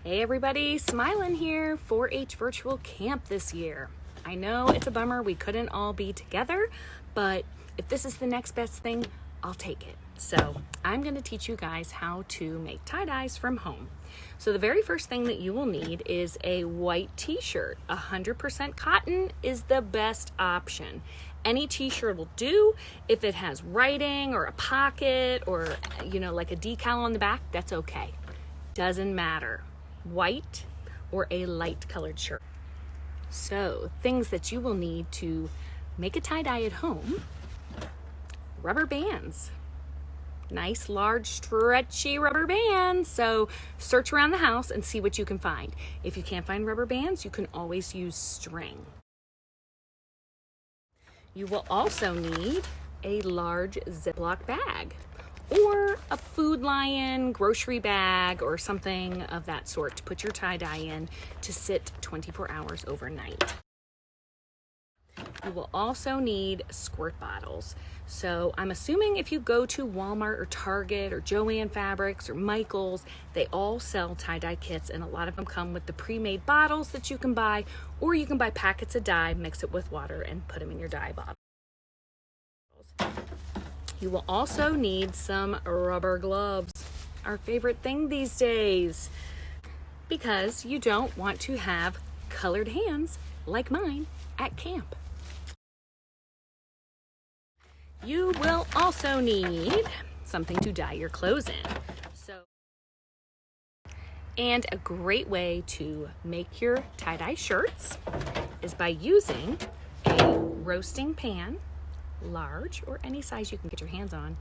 Hey everybody, Smiling here, 4-H virtual camp this year. I know it's a bummer we couldn't all be together, but if this is the next best thing, I'll take it. So I'm going to teach you guys how to make tie-dyes from home. So the very first thing that you will need is a white t-shirt. 100% cotton is the best option. Any t-shirt will do. If it has writing or a pocket or, like a decal on the back, that's okay. Doesn't matter. White or a light colored shirt. So things that you will need to make a tie-dye at home: rubber bands. Nice, large, stretchy rubber bands. So search around the house and see what you can find. If you can't find rubber bands, you can always use string. You will also need a large Ziploc bag or a Food Lion grocery bag or something of that sort to put your tie-dye in to sit 24 hours overnight. You will also need squirt bottles. So I'm assuming if you go to Walmart or Target or Joann Fabrics or Michaels, they all sell tie-dye kits, and a lot of them come with the pre-made bottles that you can buy, or you can buy packets of dye, mix it with water, and put them in your dye bottle. You will also need some rubber gloves, our favorite thing these days, because you don't want to have colored hands like mine at camp. You will also need something to dye your clothes in. And a great way to make your tie-dye shirts is by using a roasting pan, large or any size you can get your hands on,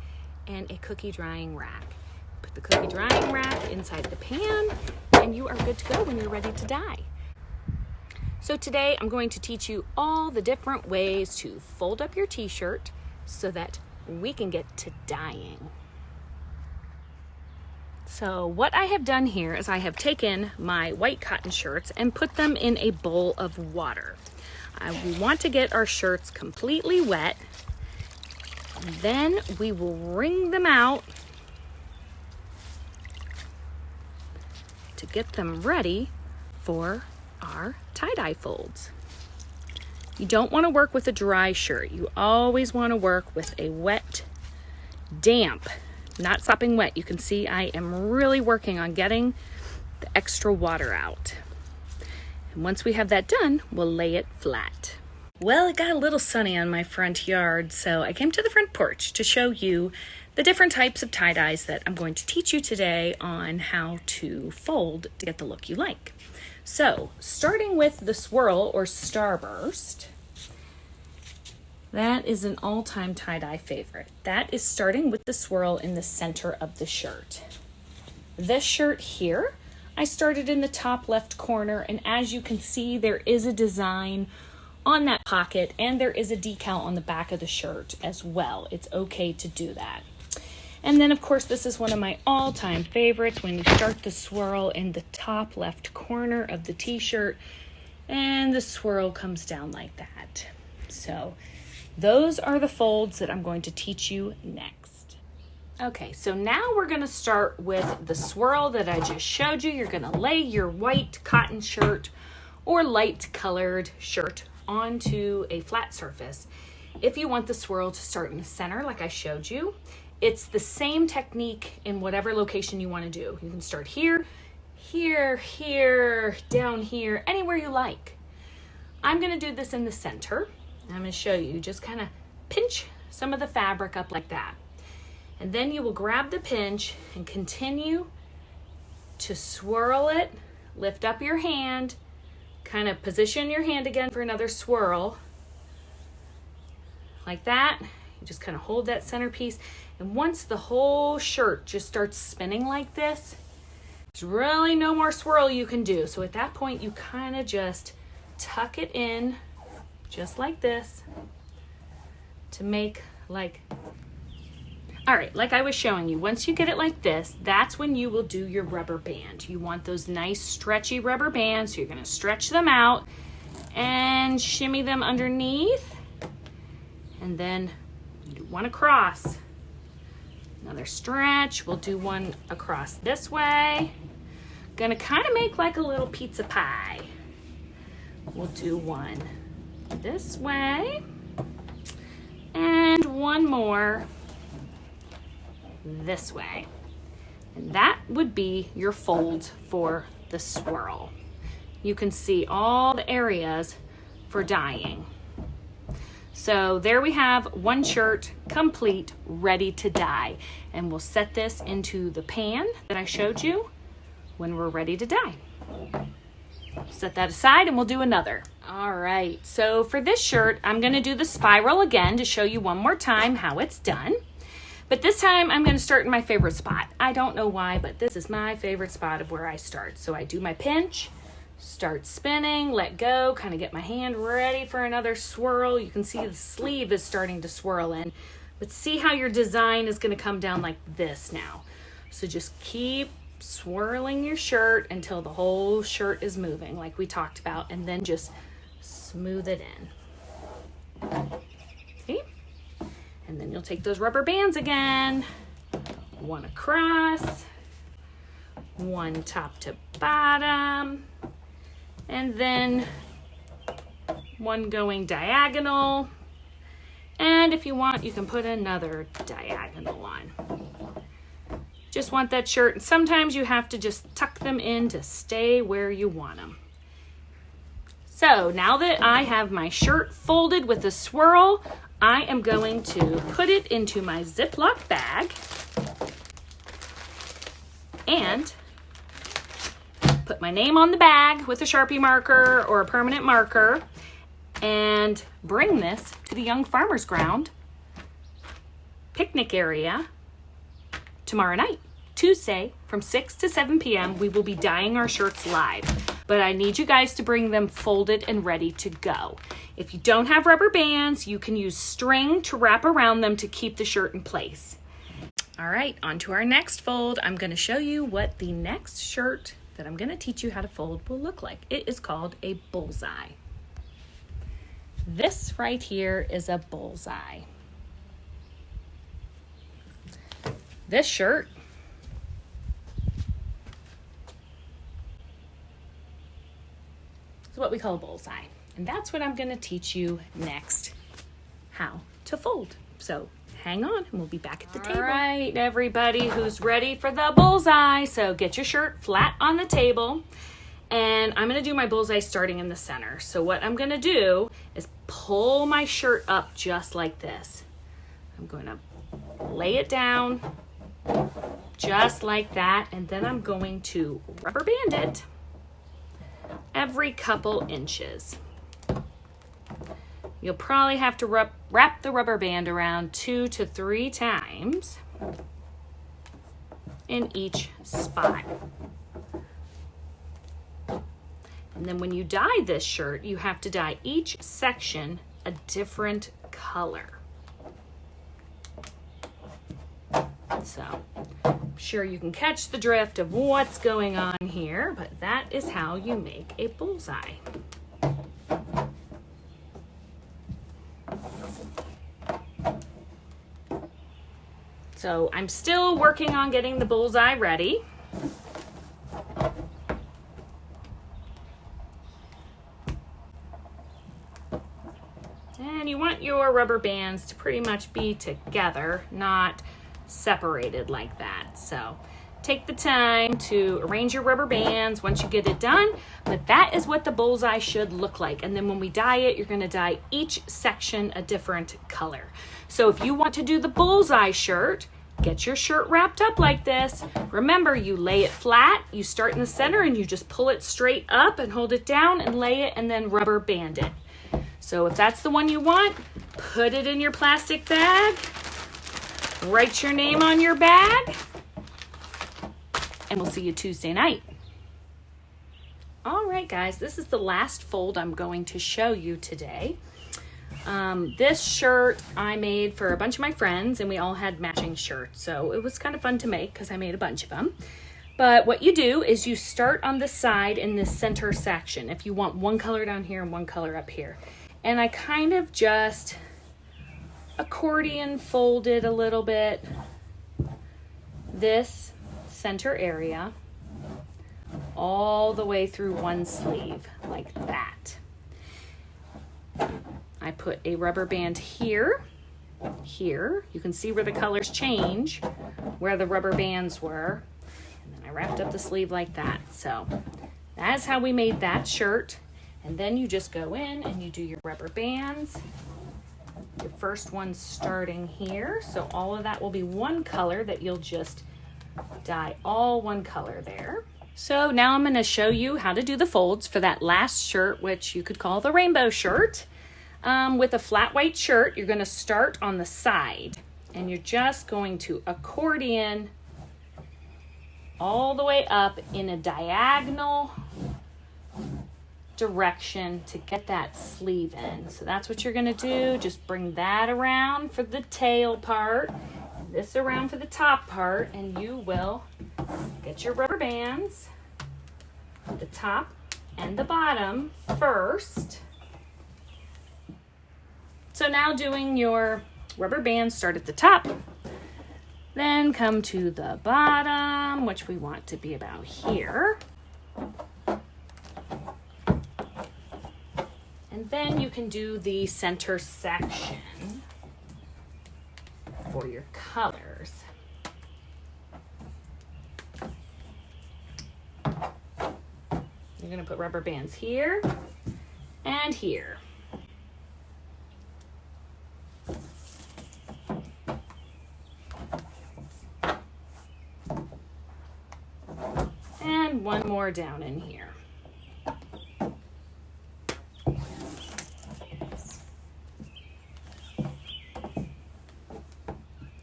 and a cookie drying rack. Put the cookie drying rack inside the pan and you are good to go when you're ready to dye. So today I'm going to teach you all the different ways to fold up your t-shirt so that we can get to dyeing. So what I have done here is I have taken my white cotton shirts and put them in a bowl of water. We want to get our shirts completely wet. Then we will wring them out to get them ready for our tie-dye folds. You don't want to work with a dry shirt. You always want to work with a wet, damp, not sopping wet. You can see I am really working on getting the extra water out. And once we have that done, we'll lay it flat. Well, it got a little sunny on my front yard, so I came to the front porch to show you the different types of tie-dyes that I'm going to teach you today on how to fold to get the look you like. So, starting with the swirl or starburst, that is an all-time tie-dye favorite. That is starting with the swirl in the center of the shirt. This shirt here, I started in the top left corner, and as you can see, there is a design on that pocket and there is a decal on the back of the shirt as well. It's okay to do that. And then, of course, this is one of my all-time favorites when you start the swirl in the top left corner of the t-shirt and the swirl comes down like that. So those are the folds that I'm going to teach you next. Okay, so now we're going to start with the swirl that I just showed you. You're going to lay your white cotton shirt or light colored shirt onto a flat surface. If you want the swirl to start in the center like I showed you, it's the same technique in whatever location you want to do. You can start here, here, here, down here, anywhere you like. I'm going to do this in the center. I'm going to show you. Just kind of pinch some of the fabric up like that. And then you will grab the pinch and continue to swirl it. Lift up your hand. Kind of position your hand again for another swirl. Like that. You just kind of hold that centerpiece. And once the whole shirt just starts spinning like this, there's really no more swirl you can do. So at that point, you kind of just tuck it in just like this to make like, all right, like I was showing you, once you get it like this, that's when you will do your rubber band. You want those nice stretchy rubber bands, so you're gonna stretch them out and shimmy them underneath. And then you want to cross. Another stretch. We'll do one across this way. gonna kind of make like a little pizza pie. We'll do one this way and one more this way. And that would be your fold for the swirl. You can see all the areas for dyeing. So there we have one shirt complete, ready to dye. And we'll set this into the pan that I showed you when we're ready to dye. Set that aside and we'll do another. All right, so for this shirt, I'm gonna do the spiral again to show you one more time how it's done. But this time I'm gonna start in my favorite spot. I don't know why, but this is my favorite spot of where I start. So I do my pinch, start spinning, let go, kind of get my hand ready for another swirl. You can see the sleeve is starting to swirl in, but see how your design is gonna come down like this now. So just keep swirling your shirt until the whole shirt is moving like we talked about, and then just smooth it in. See? And then you'll take those rubber bands again, one across, one top to bottom, and then one going diagonal. And if you want, you can put another diagonal on. Just want that shirt, and sometimes you have to just tuck them in to stay where you want them. So now that I have my shirt folded with a swirl, I am going to put it into my Ziploc bag and put my name on the bag with a Sharpie marker or a permanent marker and bring this to the Young Farmers Ground picnic area tomorrow night, Tuesday from 6 to 7 p.m. We will be dyeing our shirts live, but I need you guys to bring them folded and ready to go. If you don't have rubber bands, you can use string to wrap around them to keep the shirt in place. All right, on to our next fold. I'm going to show you what the next shirt that I'm going to teach you how to fold will look like. It is called a bullseye. This right here is a bullseye. This shirt is what we call a bullseye. And that's what I'm going to teach you next, how to fold. So hang on and we'll be back at the table. All right, everybody who's ready for the bullseye. So get your shirt flat on the table. And I'm going to do my bullseye starting in the center. So what I'm going to do is pull my shirt up just like this. I'm going to lay it down just like that. And then I'm going to rubber band it every couple inches. You'll probably have to wrap the rubber band around 2 to 3 times in each spot. And then when you dye this shirt, you have to dye each section a different color. So I'm sure you can catch the drift of what's going on here, but that is how you make a bullseye. So I'm still working on getting the bullseye ready. And you want your rubber bands to pretty much be together, not separated like that. So take the time to arrange your rubber bands once you get it done, but that is what the bullseye should look like. And then when we dye it, you're gonna dye each section a different color. So if you want to do the bullseye shirt, get your shirt wrapped up like this. Remember, you lay it flat, you start in the center and you just pull it straight up and hold it down and lay it and then rubber band it. So if that's the one you want, put it in your plastic bag, write your name on your bag, and we'll see you Tuesday night. All right, guys, this is the last fold I'm going to show you today. This shirt I made for a bunch of my friends, and we all had matching shirts, so it was kind of fun to make because I made a bunch of them. But what you do is you start on the side in this center section if you want one color down here and one color up here. And I kind of just accordion folded a little bit this center area all the way through one sleeve like that. I put a rubber band here. You can see where the colors change, where the rubber bands were. And then I wrapped up the sleeve like that. So that's how we made that shirt. And then you just go in and you do your rubber bands. Your first one's starting here. So all of that will be one color that you'll just dye all one color there. So now I'm going to show you how to do the folds for that last shirt, which you could call the rainbow shirt. With a flat white shirt, you're going to start on the side and you're just going to accordion all the way up in a diagonal direction to get that sleeve in. So that's what you're going to do. Just bring that around for the tail part, this around for the top part, and you will get your rubber bands, the top and the bottom first. So now doing your rubber bands, start at the top, then come to the bottom, which we want to be about here. And then you can do the center section for your colors. You're going to put rubber bands here and here. And one more down in here.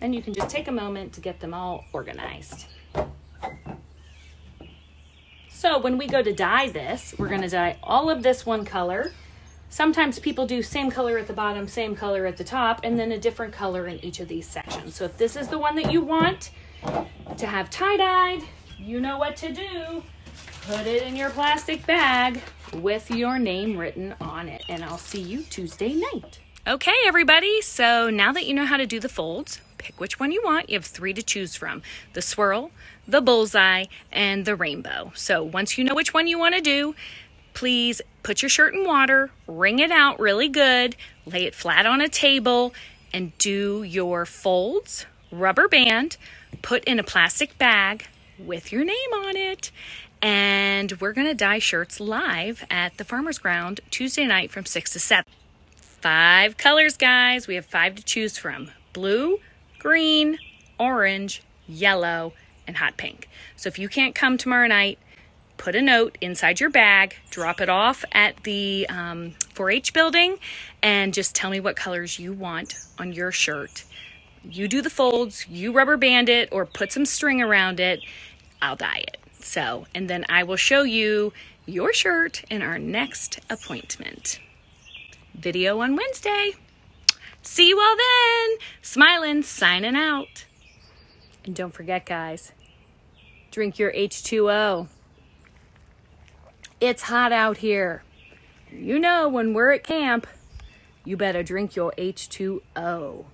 And you can just take a moment to get them all organized. So when we go to dye this, we're going to dye all of this one color. Sometimes people do same color at the bottom, same color at the top, and then a different color in each of these sections. So if this is the one that you want to have tie-dyed, you know what to do. Put it in your plastic bag with your name written on it. And I'll see you Tuesday night. Okay, everybody. So now that you know how to do the folds, pick which one you want. You have 3 to choose from: the swirl, the bullseye, and the rainbow. So once you know which one you want to do, please put your shirt in water, wring it out really good, lay it flat on a table, and do your folds, rubber band, put in a plastic bag with your name on it. And we're going to dye shirts live at the Farmer's Ground Tuesday night from 6 to 7. 5 colors, guys. We have 5 to choose from: blue, green, orange, yellow, and hot pink. So if you can't come tomorrow night, put a note inside your bag, drop it off at the 4-H building, and just tell me what colors you want on your shirt. You do the folds, you rubber band it, or put some string around it. I'll dye it. So, and then I will show you your shirt in our next appointment video on Wednesday. See you all then. Smiling, signing out. And don't forget, guys, drink your H2O. It's hot out here. You know, when we're at camp, you better drink your H2O.